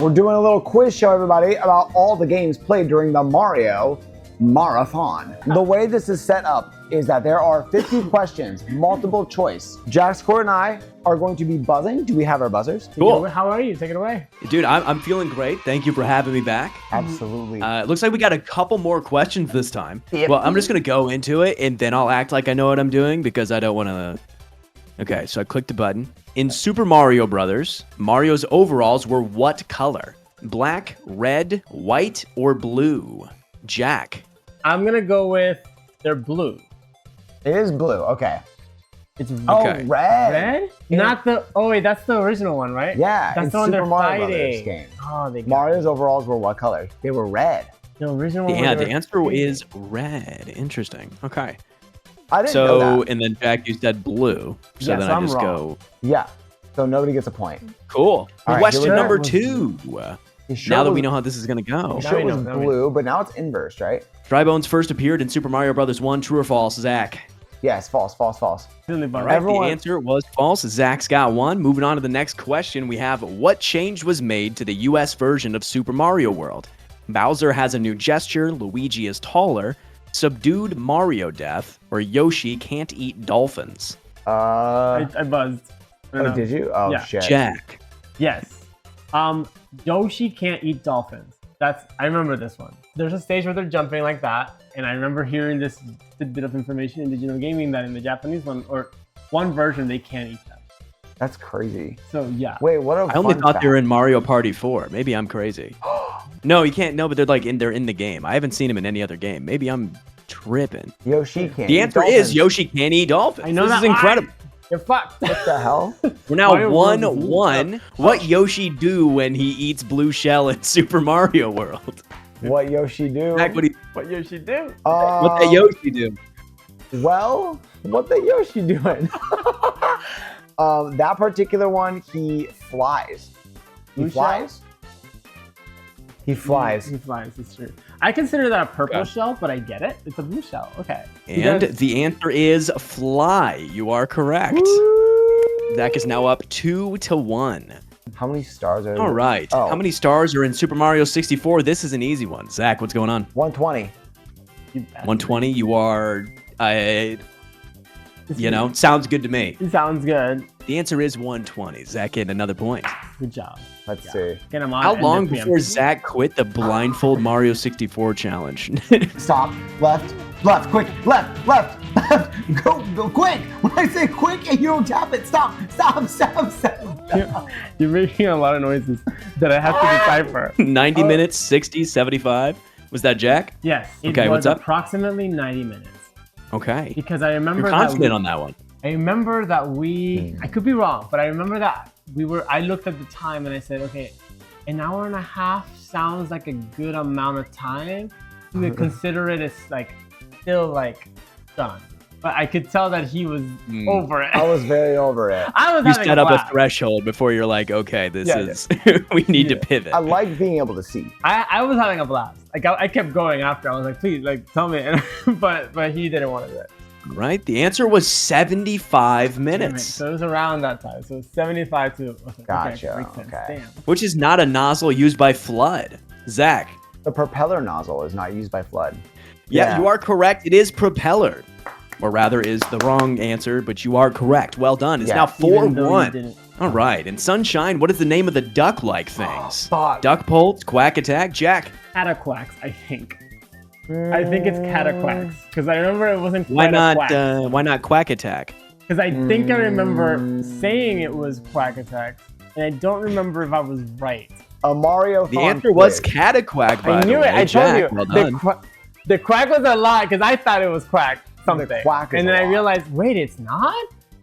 We're doing a little quiz show, everybody, about all the games played during the Mario Marathon. The way this is set up is that there are 50 questions, multiple choice. Jack, Score, and I are going to be buzzing. Do we have our buzzers? Cool. How are you? Take it away. Dude, I'm feeling great. Thank you for having me back. Absolutely. It looks like we got a couple more questions this time. Yep. Well, I'm just going to go into it, and then I'll act like I know what I'm doing because I don't want to... Okay, so I clicked the button. In Super Mario Brothers, Mario's overalls were what color? Black, red, white, or blue? Jack. I'm going to go with they're blue. It is blue. Okay. It's Okay. Oh, red. red? Not the... Oh, wait, that's the original one, right? Yeah, That's it's the one Super they're Mario fighting. Brothers game. Oh, they got Mario's overalls were what color? They were red. the original one. Yeah, they the were answer fighting. is red. Interesting. Okay. I didn't know So, that. and then Jack, you said blue. So Yeah, then so I I'm just wrong. go... Yeah. So nobody gets a point. Cool. All right, Question here we go. number 2. The show Now that we was- know how this is going to go. The Now show we was know, now we blue, but now it's inverse, right? Dry Bones first appeared in Super Mario Bros. 1. True or false, Zach? Yes, false, false, false. Really bad, All right? right, Everyone- the answer was false. Zach's got one. Moving on to the next question, we have what change was made to the US version of Super Mario World? Bowser has a new gesture, Luigi is taller, subdued Mario death, or Yoshi can't eat dolphins? I buzzed. I Oh, know. did you? Oh, Yeah. shit. Jack. Yes. Yoshi can't eat dolphins. I remember this one. There's a stage where they're jumping like that, and I remember hearing this bit of information in Digital Gaming that in the Japanese one, or one version, they can't eat them. That's crazy. So yeah. Wait, what a I only fun thought fact. they were in Mario Party 4. Maybe I'm crazy. No, you can't. No, but they're in the game. I haven't seen them in any other game. Maybe I'm tripping. Yoshi can't The eat answer dolphins. is Yoshi can't eat dolphins. I know this that. is incredible. You're fucked. What the hell? We're now Mario World is 1-1. What Yoshi do when he eats blue shell in Super Mario World? What Yoshi do? Zach, What Yoshi do? what that Yoshi do? Well, what the Yoshi doing? That particular one, he flies. He Blue flies. He flies. He flies. It's true. I consider that a purple Okay. shell, but I get it. It's a blue shell. Okay. You And guys- the answer is fly. You are correct. Zach is now up 2-1. How many stars are there? All right. Oh. How many stars are in Super Mario 64? This is an easy one. Zach, what's going on? 120. You bastard. 120. You are, sounds good to me. It sounds good. The answer is 120. Zach getting another point. Good job. Let's Yeah. see. Get him on. How and long then before preempt. Zach quit the blindfold Mario 64 challenge? Stop. Left. Left. Quick. Left. Left. Left. Go quick. When I say quick and you don't tap it, stop. Stop. Stop. Stop. You're making a lot of noises that I have to decipher. 90 minutes, 60, 75. Was that Jack? Yes. It Okay, was what's up? approximately 90 minutes. Okay. Because I remember You're that confident on that one. I remember that I could be wrong, but I remember that I looked at the time and I said, okay, an hour and a half sounds like a good amount of time to consider it as still done. But I could tell that he was over it. I was very over it. I was You having set a up a blast. threshold before you're like, okay, this Yeah, is, we need to pivot. I like being able to see. I was having a blast. I kept going after. I was like, please, tell me. but he didn't want to do it. Right? The answer was 75 Damn it. minutes, So it was around that time. So 75 to. Okay, Gotcha, makes sense. okay. Damn. which is not a nozzle used by Flood. Zach. The propeller nozzle is not used by Flood. Yeah, Yeah. you are correct. It is propeller. Or rather, is the wrong answer, but you are correct. Well done. It's Yeah. now Even though you 4-1. didn't. All right. And Sunshine, what is the name of the duck-like things? Fuck. Duck Pulse, Quack Attack, Jack. Cataquacks, I think. I think it's Cataquacks because I remember it wasn't Why quite not? a quack. Why not Quack Attack? Because I think I remember saying it was Quack Attacks, and I don't remember if I was right. A Mario. The answer was Cataquack. By I knew the it. way. I told Jack, you. Well done. The quack was a lie because I thought it was quack something, quack is and a then I lie. realized, wait, it's not.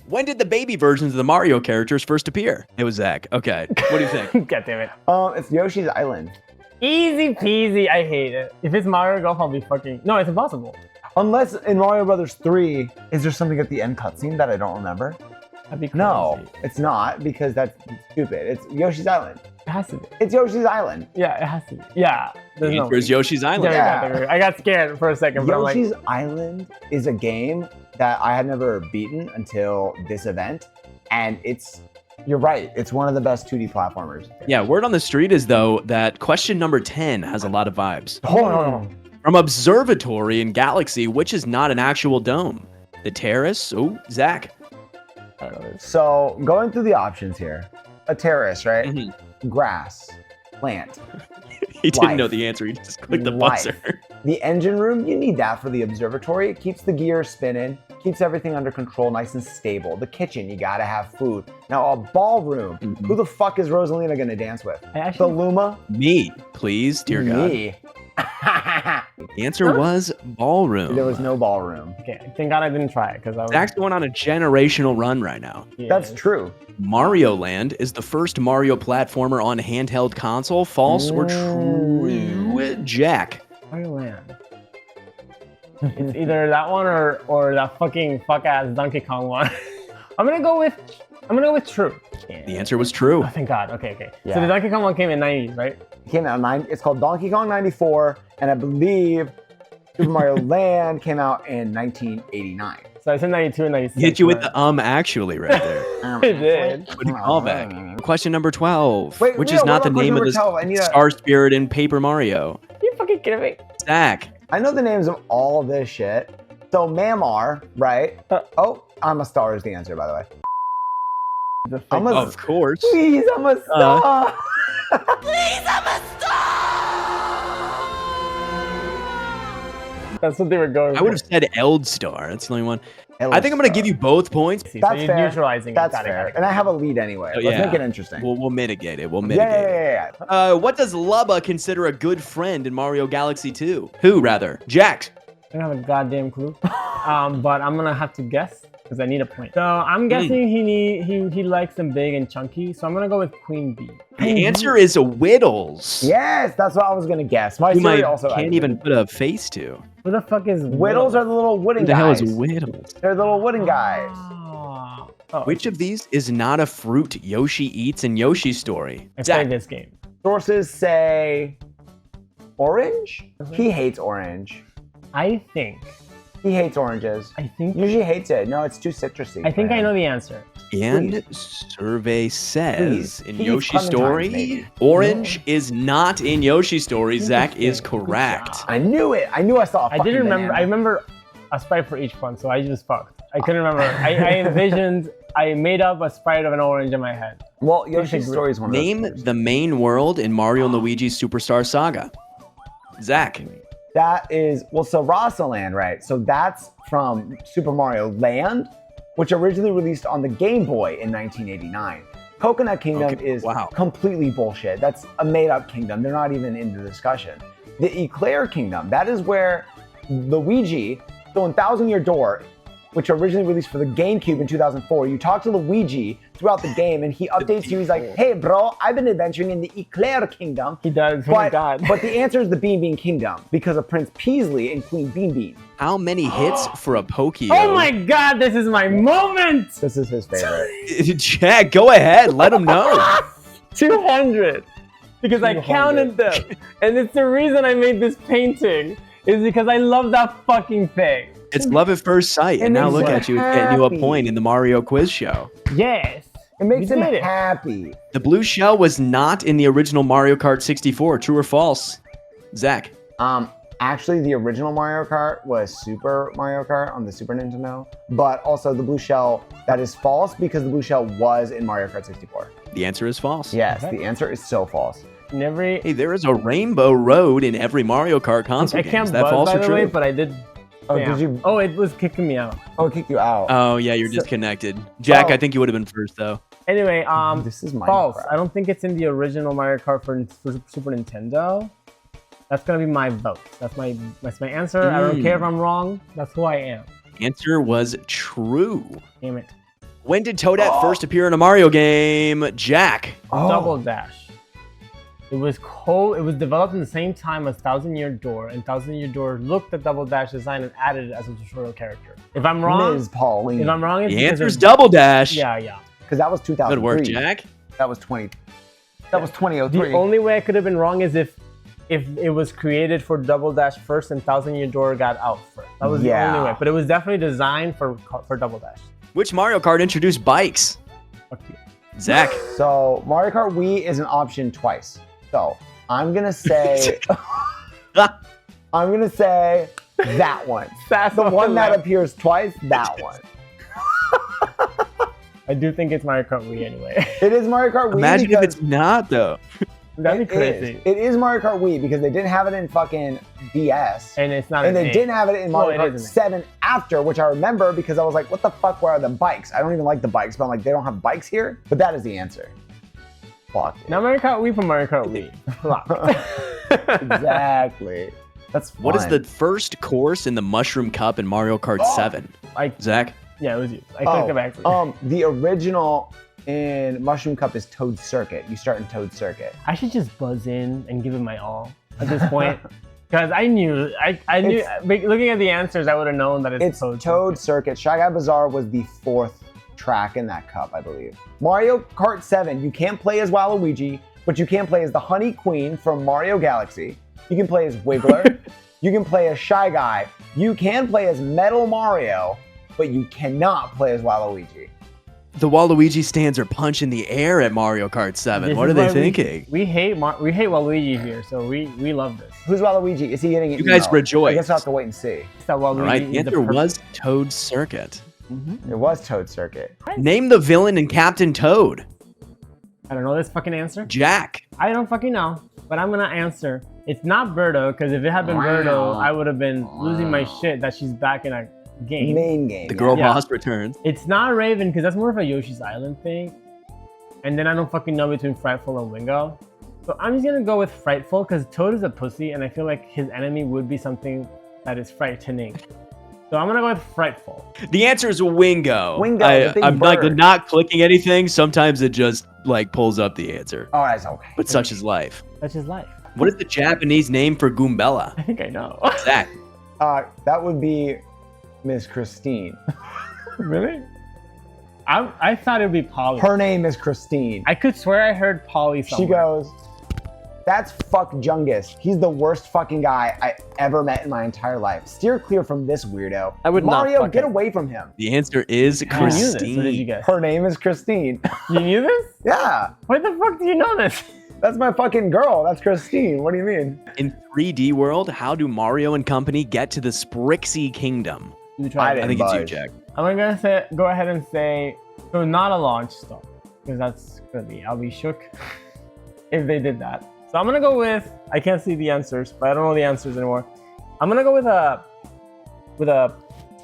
When did the baby versions of the Mario characters first appear? It was Zach. Okay. What do you think? God damn it. It's Yoshi's Island. Easy peasy. I hate it. If it's Mario Golf, I'll be fucking. No, it's impossible. Unless in Mario Brothers 3, is there something at the end cutscene that I don't remember? That'd be crazy. No, it's not because that's stupid. It's Yoshi's Island. It has to be. It's Yoshi's Island. Yeah, it has to be. Yeah. The There's no. answer is Yoshi's Island. Yeah. I got scared for a second, but I'm like, Yoshi's Island is a game that I had never beaten until this event, and it's You're right. It's one of the best 2D platformers. Yeah, word on the street is, though, that question number 10 has a lot of vibes. Hold on. From observatory in galaxy, which is not an actual dome. The terrace? Oh, Zach. So going through the options here, a terrace, right? Mhm. Grass, plant. He didn't Life. know the answer. He just clicked the Life. buzzer. The engine room, you need that for the observatory. It keeps the gears spinning, keeps everything under control, nice and stable. The kitchen, you gotta have food. Now a ballroom, who the fuck is Rosalina gonna dance with? The Luma? Me, please, dear God. Me. The answer was ballroom. There was no ballroom. Okay, thank God I didn't try it because I was. Zach's going on a generational run right now. Yeah. That's true. Mario Land is the first Mario platformer on handheld console. False or true? Jack. Mario Land. It's either that one or that fucking fuck ass Donkey Kong one. I'm gonna go with true. The answer was true. Oh, thank God. Okay. Yeah. So the Donkey Kong one came in 90s, right? It came out in it's called Donkey Kong 94, and I believe Super Mario Land came out in 1989. So I said 92 and 96. Hit you with the right there. It did. What do you call back? Question number 12, Wait, which Leo, is not what the about name of question the number 12? I need a- Star Spirit in Paper Mario. You fucking kidding me? Zach. I know the names of all this shit. So Mamar, right? I'm a star is the answer, by the way. I'm a, Of course. Please, I'm a star. That's what they were going I would have said Eld Star. That's the only one. Eld I think I'm going to Star. give you both points. So That's you're fair. neutralizing That's it. Got fair. it. And I have a lead anyway. Oh, Let's yeah. make it interesting. We'll mitigate it. We'll mitigate it. Yeah. What does Lubba consider a good friend in Mario Galaxy 2? Who, rather? Jack. I don't have a goddamn clue. But I'm gonna have to guess because I need a point. So I'm guessing he likes them big and chunky. So I'm gonna go with Queen Bee. The answer is a Whittles. Yes, that's what I was gonna guess. My Whom I theory also can't even put a face to. Who the fuck is Whittles are the little wooden Who the hell guys. is Whittles? They're the little wooden guys. Oh, Which of these is not a fruit Yoshi eats in Yoshi's Story? I Zach. played this game. Sources say orange. He hates orange. I think. He hates oranges. I think. Usually hates it. No, it's too citrusy. I think for I him. know the answer. And survey says Please. in He eats Yoshi's clementines, Story, maybe. orange is not in Yoshi's Story. Zach is Good correct. job. I knew it. I knew I saw a I fucking didn't remember. banana. I remember a sprite for each one, so I just fucked. I couldn't remember. I envisioned. I made up a sprite of an orange in my head. Well, Yoshi's Story is one of those. Name things. the main world in Mario and Luigi's Superstar Saga. Zach. That is, well, so Rasa Land, right? So that's from Super Mario Land, which originally released on the Game Boy in 1989. Coconut Kingdom Okay, is wow. completely bullshit. That's a made-up kingdom. They're not even in the discussion. The Eclair Kingdom, that is where Luigi, so in Thousand Year Door, which originally released for the GameCube in 2004, you talk to Luigi throughout the game, and he updates you. He's like, "Hey, bro, I've been adventuring in the Eclair Kingdom." He does. Oh my But, god. but the answer is the Bean Bean Kingdom because of Prince Peasley and Queen Bean Bean. How many hits for a Pokio? Oh my god! This is my moment. This is his favorite. Jack, go ahead. Let him know. 200. Because I 200. counted them, and it's the reason I made this painting. Is because I love that fucking thing. It's love at first sight. And It now makes look him at you getting you a happy. point in the Mario quiz show. Yes. It makes You him did it. happy. The blue shell was not in the original Mario Kart 64. True or false? Zach. Actually, the original Mario Kart was Super Mario Kart on the Super Nintendo, but also the blue shell, that is false because the blue shell was in Mario Kart 64. The answer is false. Yes, Okay. the answer is so false. In every. Hey, there is a rainbow road in every Mario Kart console I game. can't Is that buzz, false by or the true? way, but I did. Oh, Damn. did you? Oh, it was kicking me out. Oh, it kicked you out. Oh, yeah, you're So- disconnected. Jack, Oh. I think you would have been first, though. Anyway, This is Minecraft. false. I don't think it's in the original Mario Kart for Super Nintendo. That's gonna be my vote. That's my answer. I don't care if I'm wrong. That's who I am. Answer was true. Damn it. When did Toadette first appear in a Mario game? Jack. Oh. Double Dash. It was developed in the same time as Thousand Year Door, and Thousand Year Door looked at Double Dash design and added it as a tutorial character. If I'm wrong, Ms. Pauline. if I'm wrong, it's The because answer is of- Double Dash. Yeah. Because that was 2003. Good work, Jack. That was 20. That was 2003. The only way I could have been wrong is if it was created for Double Dash first and Thousand Year Door got out first. That was the Yeah. only way. But it was definitely designed for Double Dash. Which Mario Kart introduced bikes? Fuck you. Zach. So Mario Kart Wii is an option twice. So I'm gonna say that one. That's The one that appears twice, that one. I do think it's Mario Kart Wii anyway. It is Mario Kart Wii. Imagine if because it's not though. That'd be crazy. It is Mario Kart Wii because they didn't have it in fucking DS. And it's not And an they A. didn't have it in Mario Well, it Kart is an A. 7 after, which I remember because I was like, what the fuck, where are the bikes? I don't even like the bikes, but I'm like, they don't have bikes here? But that is the answer. Fuck. Now Mario Kart Wii for Mario Kart Wii. Exactly. That's fun. What is the first course in the Mushroom Cup in Mario Kart 7? Zach? Yeah, it was you. I clicked it back. The original in Mushroom Cup is Toad Circuit. You start in Toad Circuit. I should just buzz in and give it my all at this point. Because I knew, looking at the answers, I would have known that it's Toad Circuit. Shy Guy Bazaar was the 4th track in that cup, I believe. Mario Kart 7, you can't play as Waluigi, but you can play as the Honey Queen from Mario Galaxy. You can play as Wiggler. You can play as Shy Guy. You can play as Metal Mario, but you cannot play as Waluigi. The Waluigi stands are punching the air at Mario Kart 7. What are they thinking? We hate Waluigi here, so we love this. Who's Waluigi? Is he getting it? You guys rejoice. I guess I'll have to wait and see. It's that Waluigi. All right, the is answer was Toad Circuit. It was Toad Circuit. Name the villain in Captain Toad. I don't know this fucking answer. Jack. I don't fucking know, but I'm gonna answer. It's not Birdo, because if it had been Birdo, I would have been losing my shit that she's back in a game. Main game. The girl boss returns. It's not Raven, because that's more of a Yoshi's Island thing. And then I don't fucking know between Frightful and Wingo. So I'm just gonna go with Frightful, because Toad is a pussy, and I feel like his enemy would be something that is frightening. So I'm gonna go with Frightful. The answer is Wingo. Wingo, the big I'm like bird. not clicking anything. Sometimes it just like pulls up the answer. Oh, that's okay. But such is life. That's his life. What is the Japanese name for Goombella? I think I know. Zach. That would be Miss Christine. Really? I thought it would be Polly. Her name is Christine. I could swear I heard Polly somewhere. She goes, that's fuck Jungus. He's the worst fucking guy I ever met in my entire life. Steer clear from this weirdo. I would not Mario, fuck get him. away from him. The answer is You knew this, or did you Christine. guess? Her name is Christine. You knew this? Yeah, Why the fuck do you know this? that's my fucking girl. That's Christine. What do you mean? In 3D world, how do Mario and company get to the Sprixie Kingdom? You try it. I think it's you, Budge. Jack. I'm gonna go ahead and say, so not a launch star, because that's gonna be, I'll be shook if they did that. So I'm gonna go with, I can't see the answers, but I don't know the answers anymore. I'm gonna go with a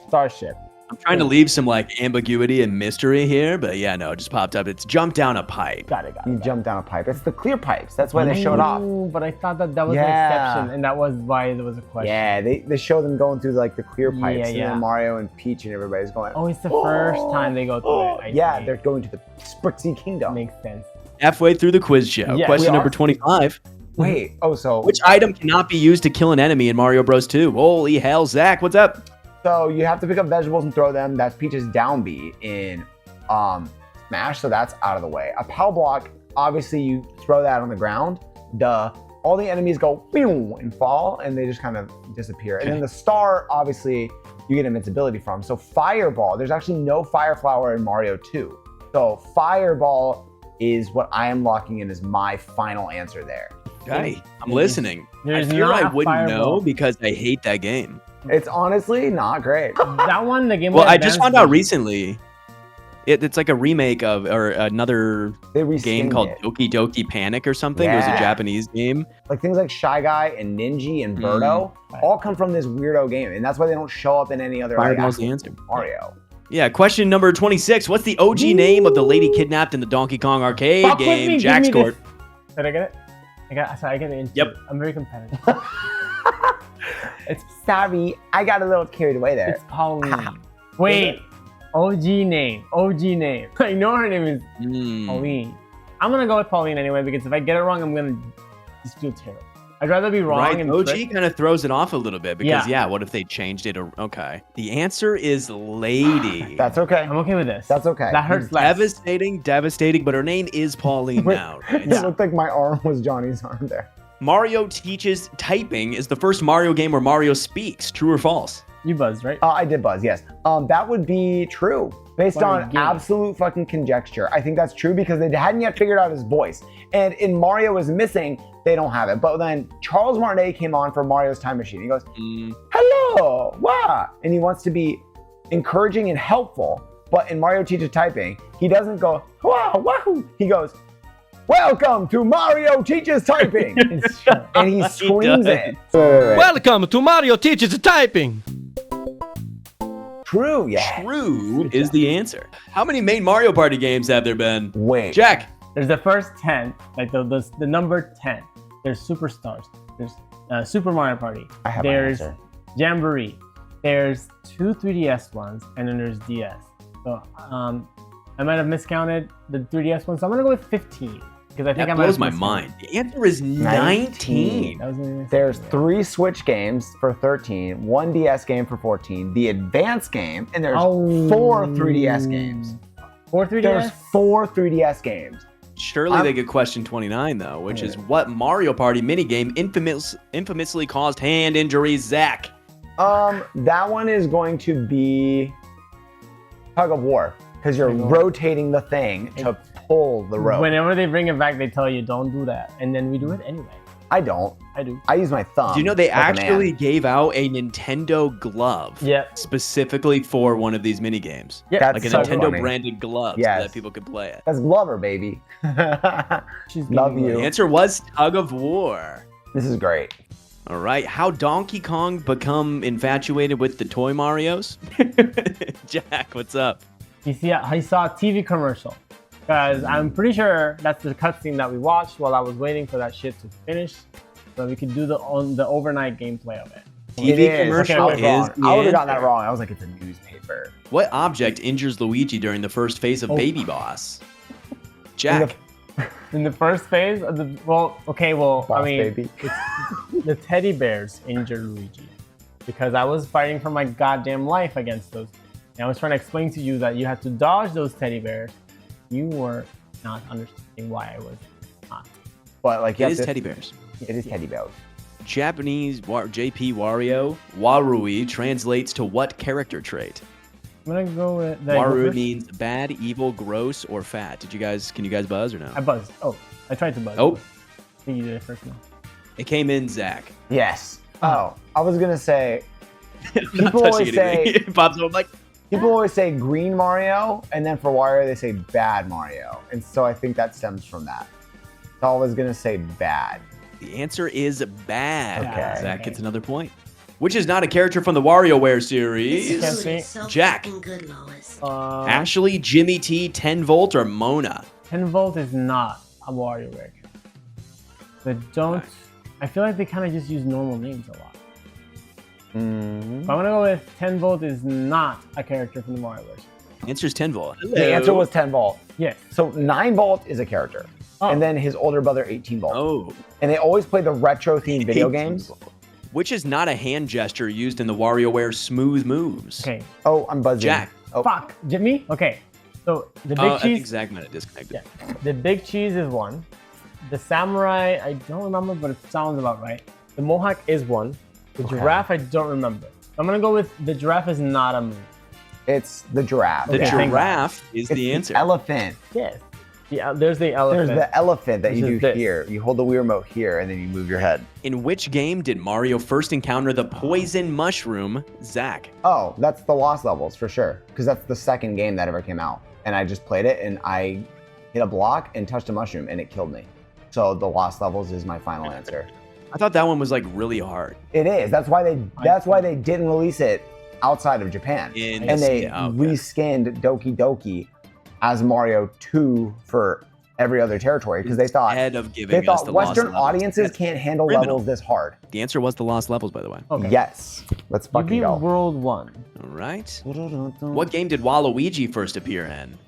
starship. I'm trying to leave some like ambiguity and mystery here, but yeah, no, it just popped up. It's jump down a pipe. Got it. You jumped down a pipe. It's the clear pipes. That's why they showed off. Ooh, but I thought that was Yeah. an exception, and that was why there was a question. Yeah, they show them going through like the clear pipes, Yeah, and yeah. then Mario and Peach and everybody's going. Oh, it's the first time they go through it. I Yeah, see. they're going to the Sprixie Kingdom. Makes sense. Halfway through the quiz show. Yeah, Question we number are. 25. Wait. Oh, so Which item cannot be used to kill an enemy in Mario Bros. 2? Holy hell, Zach, what's up? So you have to pick up vegetables and throw them. That's Peach's down B in Smash, so that's out of the way. A POW block, obviously you throw that on the ground. Duh. All the enemies go boom and fall, and they just kind of disappear. And then the star, obviously, you get invincibility from. So Fireball, there's actually no Fire Flower in Mario 2. So Fireball is what I am locking in as my final answer there. Okay, I'm listening. There's I fear not I a wouldn't fireball. know because I hate that game. It's honestly not great. That one, the Game Boy Well, I just Advance found out version. recently. It's like a remake of or another They game reskinned called it. Doki Doki Panic or something. It was a Yeah. Japanese game. Like things like Shy Guy and Ninja and Birdo all come from this weirdo game, and that's why they don't show up in any other like, Fireball's the actual answer. Mario. Yeah, question number 26. What's the OG name of the lady kidnapped in the Donkey Kong arcade Fuck with me, game? give Jack me scored. this. Did I get it? I get it. Yep. I'm very competitive. It's sorry, I got a little carried away there. It's Pauline. Wait. OG name. I know her name is Hmm. Pauline. I'm gonna go with Pauline anyway, because if I get it wrong, I'm gonna just feel terrible. I'd rather be wrong Right, and OG trick. kind of throws it off a little bit because Yeah. what if they changed it? Okay, the answer is lady. That's okay. I'm okay with this. That's okay. That hurts less. Devastating, but her name is Pauline Wait, now. It Right? looked like my arm was Johnny's arm there. Mario Teaches Typing is the first Mario game where Mario speaks. True or false? You buzzed, right? I did buzz, yes. That would be true. Based What a on game. absolute fucking conjecture. I think that's true because they hadn't yet figured out his voice. And in Mario is Missing, they don't have it. But then Charles Martinet came on for Mario's Time Machine. He goes, hello, wow. And he wants to be encouraging and helpful. But in Mario Teaches Typing, he doesn't go, wow, wahoo. He goes, welcome to Mario Teaches Typing. And he screams it. Welcome to Mario Teaches Typing. True, yeah. True is the answer. How many main Mario Party games have there been? Wait. Jack. There's the first 10, like the number 10. There's Superstars. There's Super Mario Party. I have my There's answer. Jamboree. There's 2 3DS ones, and then there's DS. So I might have miscounted the 3DS ones. So I'm gonna go with 15 because I think That I might blows have my miscounted. mind. The answer is 19. That was gonna be There's yeah. 3 Switch games for 13, 1 DS game for 14, the Advance game, and there's Oh. 4 3DS games. 4 3DS. There's 4 3DS games. Surely they could question 29 though, which is what Mario Party minigame infamously caused hand injuries, Zach? That one is going to be Tug of War because you're rotating the thing to pull the rope. Whenever they bring it back, they tell you don't do that, and then we do it anyway. I don't. I do. I use my thumb. Do you know they like a actually man. gave out a Nintendo glove Yep. specifically for one of these minigames? Yeah. That's Like a so Nintendo funny. branded glove so Yes. that people could play it. That's Glover, baby. She's Love giving you. The answer was Tug of War. This is great. All right, how Donkey Kong become infatuated with the toy Marios? Jack, what's up? He saw a TV commercial. Because I'm pretty sure that's the cutscene that we watched while I was waiting for that shit to finish, so we could do the overnight gameplay of it. TV It is. commercial Okay, I was is wrong. I would have gotten answer. that wrong. I was like, it's a newspaper. What object injures Luigi during the first phase of Oh. Baby Boss? Jack. In the first phase of the Boss baby. the teddy bears injured Luigi because I was fighting for my goddamn life against those. And I was trying to explain to you that you had to dodge those teddy bears. You were not understanding why I was not. But like, you It have is to- teddy bears. It is teddy bears. Japanese JP Wario, Warui translates to what character trait? I'm gonna go with the Waru means bad, evil, gross, or fat. Can you guys buzz or no? I buzzed. Oh, I tried to buzz. Oh, I think you did it first now. it came in, Zach. Yes. Oh, I was gonna say. I'm not People touching always say. anything. It pops up, I'm like, People always say green Mario, and then for Wario they say bad Mario, and so I think that stems from that. So I was gonna say bad. the answer is bad. Okay. Zach gets another point. Which is not a character from the WarioWare series. Can't see. So Jack. fucking good, Lois. Ashley, Jimmy T, 10 Volt, or Mona? 10 volt is not a WarioWare. But don't. I feel like they kind of just use normal names a lot. Mm-hmm. But I'm gonna go with 10 volt is not a character from the WarioWare. Answer is 10 Volt. The answer was 10 Volt. Yes. So 9 Volt is a character, Oh. and then his older brother 18 Volt. Oh. And they always play the retro themed video 18 games. Volt. Which is not a hand gesture used in the WarioWare Smooth Moves. Okay. Oh, I'm buzzing. Jack. Oh, Fuck. Jimmy. Okay. So the big I think cheese. Zach might have disconnected. Yeah. The big cheese is one. The samurai, I don't remember, but it sounds about right. The mohawk is one. The Okay. giraffe, I don't remember. I'm gonna go with the giraffe is not a move. it's the giraffe. The Okay. giraffe is It's the answer. Yes. elephant. There's the elephant. There's the elephant that you Which do is this. here. You hold the Wii remote here, and then you move your head. In which game did Mario first encounter the poison mushroom, Zach? Oh, that's the Lost Levels for sure, because that's the second game that ever came out. And I just played it, and I hit a block and touched a mushroom, and it killed me. So the Lost Levels is my final answer. I thought that one was like really hard. It is. That's why they didn't release it outside of Japan, and they reskinned Doki Doki as Mario 2 for every other territory because they thought Instead of giving they us thought the Lost Western Levels. audiences That's can't handle criminal. levels this hard. The answer was the Lost Levels, by the way. Okay. Yes, let's You fucking beat go. World 1. All right. What game did Waluigi first appear in?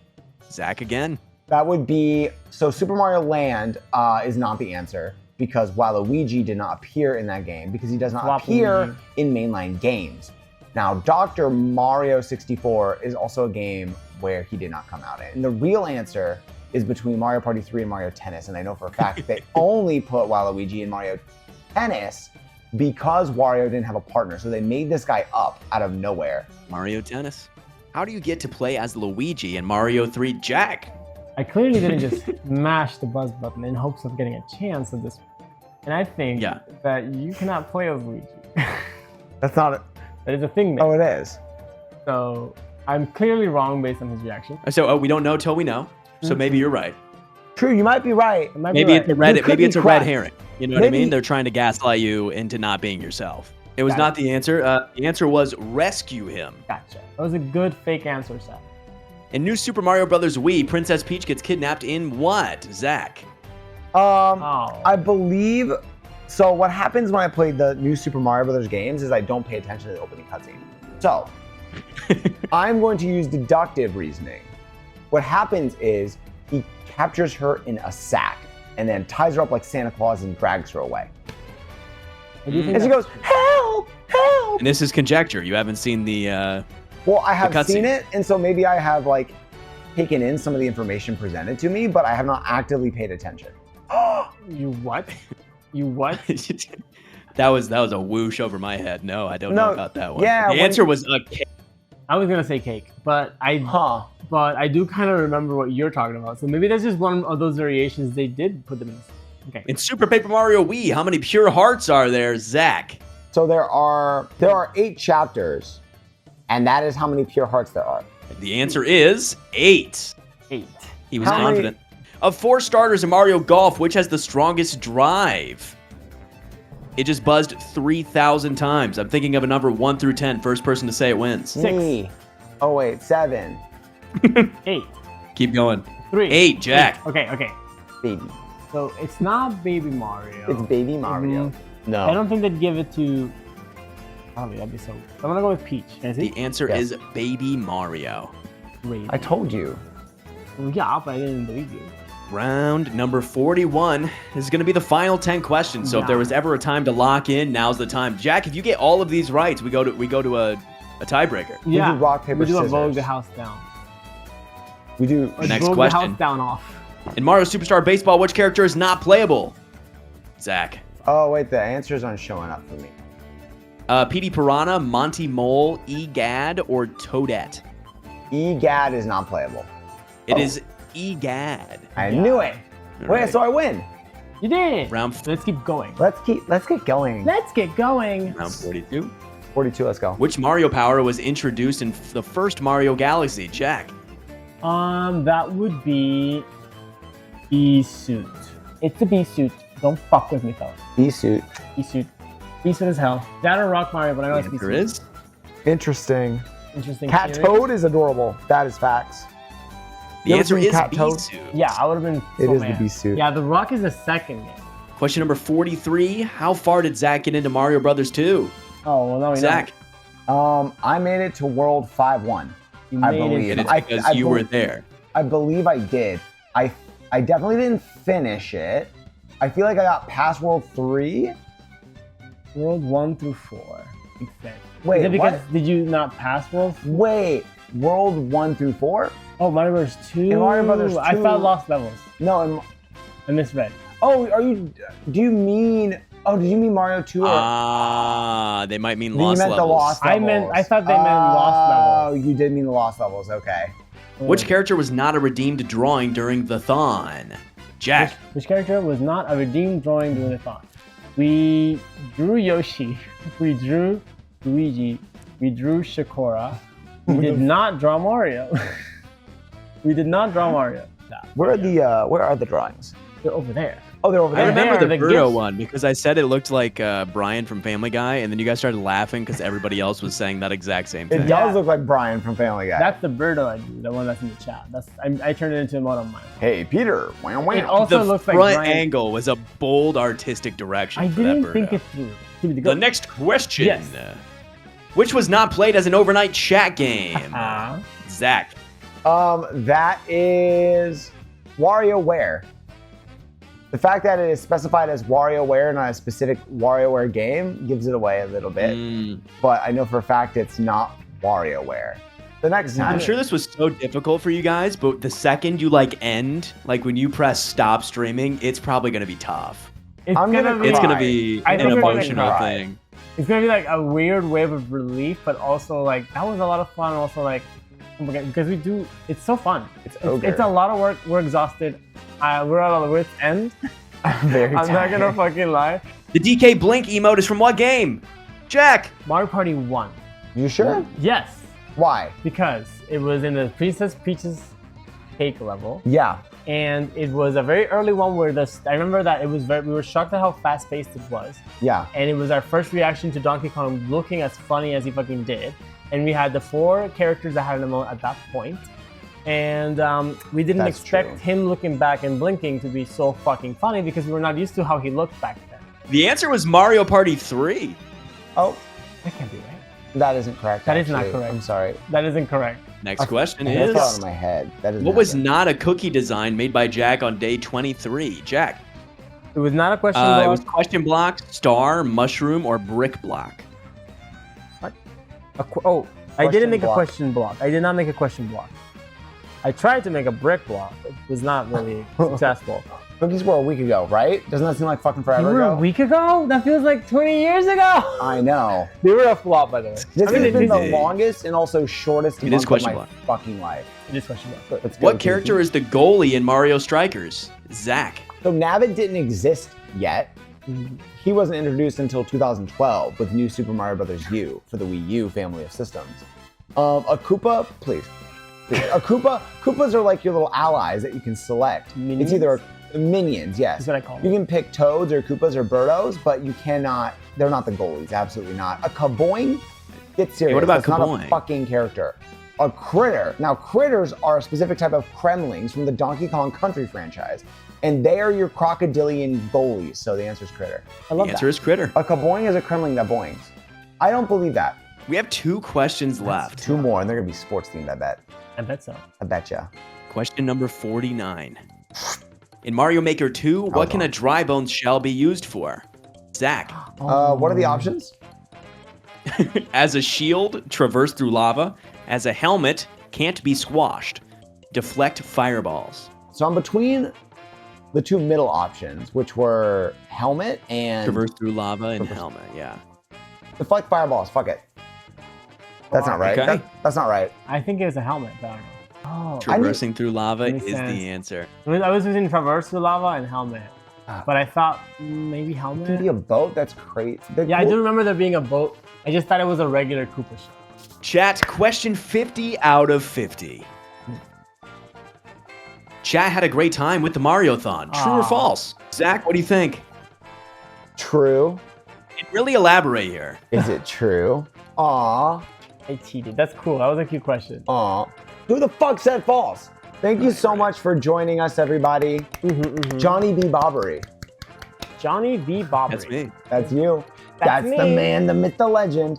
Zach again. That would be so. Super Mario Land is not the answer because Waluigi did not appear in that game because he does not Waluigi. appear in mainline games. Now, Dr. Mario 64 is also a game where he did not come out in. And the real answer is between Mario Party 3 and Mario Tennis. And I know for a fact they only put Waluigi in Mario Tennis because Wario didn't have a partner. So they made this guy up out of nowhere. Mario Tennis. How do you get to play as Luigi in Mario 3? Jack. I clearly didn't just mash the buzz button in hopes of getting a chance at this. And I think that you cannot play as Luigi. That's not it. That is a thing there. Oh, it is. So I'm clearly wrong based on his reaction. So we don't know till we know. So maybe you're right. True, you might be right. Maybe it's a red. Maybe it's a red herring. You know what I Maybe- mean? They're trying to gaslight you into not being yourself. It was not the answer. The answer was rescue him. Gotcha. That was a good fake answer set. In New Super Mario Bros. Wii, Princess Peach gets kidnapped in what? Zach. I believe. So what happens when I play the New Super Mario Brothers games is I don't pay attention to the opening cutscene. So I'm going to use deductive reasoning. What happens is he captures her in a sack and then ties her up like Santa Claus and drags her away. And she goes, help, help. And this is conjecture. You haven't seen the. Well, I have cutscene. seen it, and so maybe I have like taken in some of the information presented to me, but I have not actively paid attention. You what? You what? That was a whoosh over my head. No, I don't know about that one. Yeah, the answer was a cake. I was gonna say cake, but I do kind of remember what you're talking about. So maybe that's just one of those variations they did put them in. Okay. In Super Paper Mario Wii, how many pure hearts are there, Zach? So there are 8 chapters, and that is how many pure hearts there are. The answer is 8. 8. He was How many- confident. Of 4 starters in Mario Golf, which has the strongest drive? It just buzzed 3,000 times. I'm thinking of a number 1 through 10. First person to say it wins. 6. Me. Oh wait, 7. 8. Keep going. 3. 8, Jack. Okay. Baby. So it's not Baby Mario. It's Baby Mario. No. I don't think they'd give it to. Oh, that'd be so. I'm gonna go with Peach. Can I see? The answer Yes. is Baby Mario. Wait. I told you. Yeah, but I didn't believe you. Round number 41. This is going to be the final 10 questions. So if there was ever a time to lock in, now's the time. Jack, if you get all of these right, we go to a tiebreaker. Yeah. do rock, paper, we do a scissors. Vogue the house down. We do. Or Next Vogue question. the house down off. In Mario Superstar Baseball, which character is not playable? Zach. Oh wait, the answers aren't showing up for me. Petey Piranha, Monty Mole, Egad, or Toadette? Egad is not playable. It is Egad. I knew it. All Wait, right. so I win. You did. Round Let's keep going. Let's get going. Let's get going. Round 42. 42. Let's go. Which Mario power was introduced in the first Mario Galaxy? Jack. That would be B-suit. It's a B-suit. Don't fuck with me, fellas. B-suit. B-suit. B-suit as hell. That or Rock Mario, but I know it's The B-suit. answer is Interesting. Interesting. Cat theory. Toad is adorable. That is facts. the You ever answer seen is Cat Toad? B-suit. Yeah, I would have been. It so is the mad. B-suit. Yeah, the Rock is the second game. Question number 43. How far did Zach get into Mario Brothers 2? Oh well, no, we Zach. I made it to World 5-1. You I made it. believe. And it's I- because I you were believe- there. I believe I did. I definitely didn't finish it. I feel like I got past World 3. World 1 through 4. Exactly. Wait, Is it because what? did you not pass World? Wait, World 1 through 4? Oh, Mario Bros. 2. In Mario Brothers I 2 found lost levels. No, I misread. oh, do you mean Mario 2 or They might mean you lost meant levels. the lost I levels? thought they meant lost levels. Oh, you did mean the lost levels, okay. Which character was not a redeemed drawing during the Thon? Jack. Which character was not a redeemed drawing during the thought? We drew Yoshi. We drew Luigi. We drew Shakura. We did not draw Mario. We did not draw Mario. No, Where are the drawings? they're over there. Oh, they're over I there. remember the the Birdo gifts. one because I said it looked like Brian from Family Guy, and then you guys started laughing because everybody else was saying that exact same It thing. does look like Brian from Family Guy. That's the Birdo I drew, the one that's in the chat. I turned it into a mod on mine. Hey, Peter. Wow, wow. It also The looks like front Brian. angle was a bold artistic direction I for that didn't Birdo. think it through. Give me the The go. next question. Yes. Which was not played as an overnight chat game? Zach. That is WarioWare. The fact that it is specified as WarioWare, not a specific WarioWare game, gives it away a little bit. But I know for a fact it's not WarioWare. The next time. I'm sure this was so difficult for you guys, but the second you end, like when you press stop streaming, it's probably going to be tough. It's I'm gonna gonna be. It's gonna be I an think we're gonna emotional cry. thing. It's gonna be like a weird wave of relief, but also like that was a lot of fun. Also like, oh my God, because we do. It's so fun. It's a lot of work. We're exhausted. We're at our wits' end. I'm very I'm not gonna tired. fucking lie. The DK Blink emote is from what game? Jack. Mario Party 1. You sure? Yes, Why? because it was in the Princess Peach's cake level. Yeah. And it was a very early one where I remember that it was we were shocked at how fast paced it was. Yeah. And it was our first reaction to Donkey Kong looking as funny as he fucking did. And we had the 4 characters that had an emote at that point. And we didn't That's expect true. him looking back and blinking to be so fucking funny because we were not used to how he looked back then. The answer was Mario Party 3. Oh, That can't be right. that isn't correct. That is not actually. correct. I'm sorry. That isn't correct. Next question That's is, out of my head. That is what was not a cookie design made by Jack on day 23? Jack. It was not a question It block. was question block, star, mushroom, or brick block. I didn't make block. a question block. I did not make a question block. I tried to make a brick block. It was not really successful. Cookies were a week ago, right? Doesn't that seem like fucking They forever were a ago? week ago? That feels like 20 years ago. I know. They were a flop, by the way. This has been the it- longest and also shortest It is month of question my block. fucking life. It is question block. Let's go, What character is the goalie in Mario Strikers? Zack. So Navid didn't exist yet. He wasn't introduced until 2012 with New Super Mario Bros. U for the Wii U family of systems. A Koopa, please. Koopas are like your little allies that you can select. Minions? It's either minions, yes. That's what I call You them. can pick Toads or Koopas or Birdos, but you cannot. They're not the goalies. Absolutely not. A Kaboing. Get serious. what about That's not a Kaboing? fucking character. A critter. Now critters are a specific type of Kremlings from the Donkey Kong Country franchise, and they are your crocodilian goalies. So the answer is critter. I The love answer that. is critter. A Kaboing is a Kremling that boings. I don't believe that. We have 2 questions left. 2 more, and they're gonna be sports themed. I bet. I bet so. I betcha. Question number 49. In Mario Maker 2, what can a dry bones shell be used for? Zack. What are the options? As a shield, traverse through lava. As a helmet, can't be squashed. Deflect fireballs. So I'm between the 2 middle options, which were helmet and Traverse through lava and helmet, yeah. deflect fireballs. Fuck it. That's not right. Okay. That's not right. I think it was a helmet, but I don't know. Oh, Traversing through lava Makes is sense. the answer. I was using traverse through lava and helmet. But I thought maybe Could helmet? be a boat. That's crazy. Yeah, I do remember there being a boat. I just thought it was a regular Koopa shell. Chat, question 50 out of 50. Chat had a great time with the Mario-thon. True or Aw. false? Zach, what do you think? True. Really elaborate here. Is it true? Aw. I cheated. That's cool. That was a cute question. Aw. Who the fuck said false? Thank you so much for joining us, everybody. Johnny B. Bobbery. Johnny V. Bobbery. That's me. That's you. That's the me. man, the myth, the legend.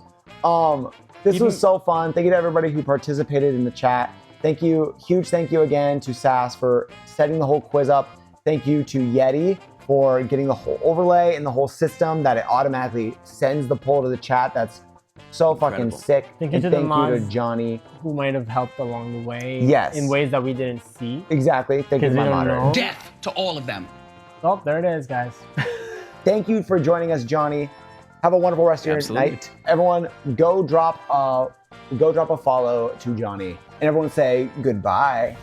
This Even- was so fun. Thank you to everybody who participated in the chat. Thank you, huge thank you again to Sass for setting the whole quiz up. Thank you to Yeti for getting the whole overlay and the whole system that it automatically sends the poll to the chat. That's so fucking Incredible. sick. Thank you And to the thank you mods. to Johnny. Who might have helped along the way. Yes. In ways that we didn't see. Exactly. Thank you to Because we my don't moderator. know. Death to all of them. Oh, there it is, guys. Thank you for joining us, Johnny. Have a wonderful rest of your Absolutely. night. Everyone, go drop a follow to Johnny, and everyone say goodbye.